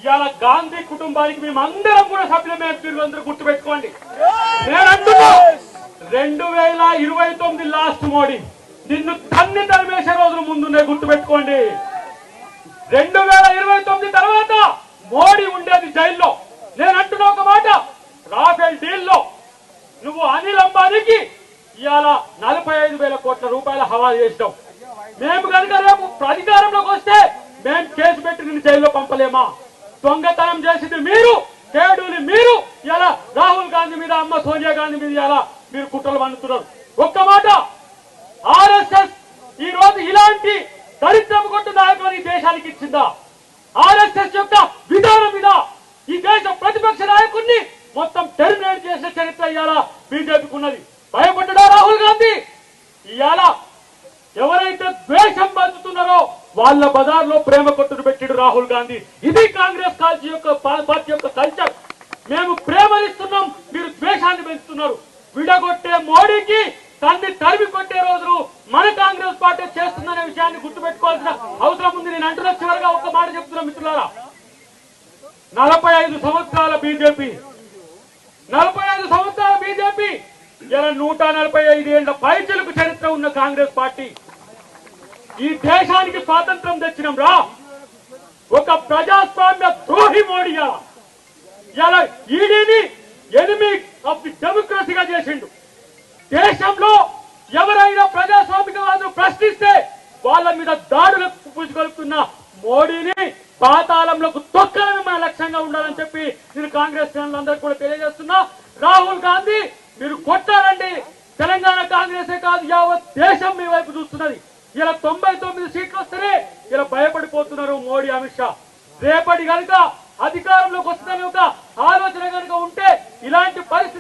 ఇవాళ గాంధీ కుటుంబానికి మేమందరం కూడా సభ్యులమే. అందరూ గుర్తుపెట్టుకోండి. నేను అంటున్నా 2029 లాస్ట్ మోడీ నిన్ను తన్ని తరిమేసే రోజులు ముందున్నాయి, గుర్తుపెట్టుకోండి. 2029 తర్వాత మోడీ ఉండేది జైల్లో. నేను అంటున్నా ఒక మాట, రాఫెల్ డీల్లో నువ్వు అనిల్ అంబానీకి ఇవాళ 45,000 కోట్ల రూపాయల హవాలా చేసినావు. మేము కనుక రేపు అధికారంలోకి వస్తే మేము కేసు పెట్టి నిన్ను జైల్లో పంపలేమా? దొంగతనం చేసింది మీరు, కేడుని మీరు. ఇలా రాహుల్ గాంధీ మీద, అమ్మ సోనియా గాంధీ మీద ఇలా మీరు కుట్రలు పండుతున్నారు. ఒక్క మాట, ఆర్ఎస్ఎస్ ఈ రోజు ఇలాంటి దరిద్రం కొట్టు నాయకులను ఈ దేశానికి ఇచ్చిందా? ఆర్ఎస్ఎస్ యొక్క విధానం మీద ఈ దేశ ప్రతిపక్ష నాయకుడిని మొత్తం టెర్మినేట్ చేసిన చరిత్ర ఇవాళ బీజేపీకి ఉన్నది. భయపడ్డా రాహుల్ గాంధీ? ఇవాళ ఎవరైతే ద్వేషం పంచుతున్నారో వాళ్ళ బజార్లో ప్రేమ కొట్టును పెట్టాడు రాహుల్ గాంధీ. ఇది కాంగ్రెస్ పార్టీ యొక్క కల్చర్. మేము ప్రేమనిస్తున్నాం, మీరు ద్వేషాన్ని పెంచుతున్నారు. విడగొట్టే మోడీకి తన్ని తరిమి కొట్టే రోజులు మన కాంగ్రెస్ పార్టీ చేస్తుందనే విషయాన్ని గుర్తుపెట్టుకోవాల్సిన అవసరం ఉంది. నేను అంటున్న చివరిగా ఒక్క మాట చెప్తున్నా మిత్రులారా, 45 సంవత్సరాల బీజేపీ, 45 సంవత్సరాల బీజేపీ, ఇలా 145 ఏళ్ల పైచలకు చరిత్ర ఉన్న కాంగ్రెస్ పార్టీ ఈ దేశానికి స్వాతంత్రం తెచ్చినాం రా. ఒక ప్రజాస్వామ్య ద్రోహి మోడీ ఇలా ఈడీని ఎనిమీ ఆఫ్ ది డెమోక్రసీగా చేసిండు. దేశంలో ఎవరైనా ప్రజాస్వామికవాదులు ప్రశ్నిస్తే వాళ్ళ మీద దాడులకు పూజగలుపుతున్న మోడీని పాతాళంలోకి తొక్కడమే మన లక్ష్యంగా ఉండాలని చెప్పి నేను కాంగ్రెస్ శ్రేణులందరికీ కూడా తెలియజేస్తున్నా. రాహుల్ గాంధీ మీరు కొట్టారండి. తెలంగాణ కాంగ్రెసే కాదు, యావత్ దేశం మీ వైపు చూస్తున్నది. ఇలా 99 సీట్లు వస్తేనే ఇలా భయపడిపోతున్నారు మోడీ, అమిత్ షా. రేపటి కనుక అధికారంలోకి వస్తుందని ఒక ఆలోచన కనుక ఉంటే ఇలాంటి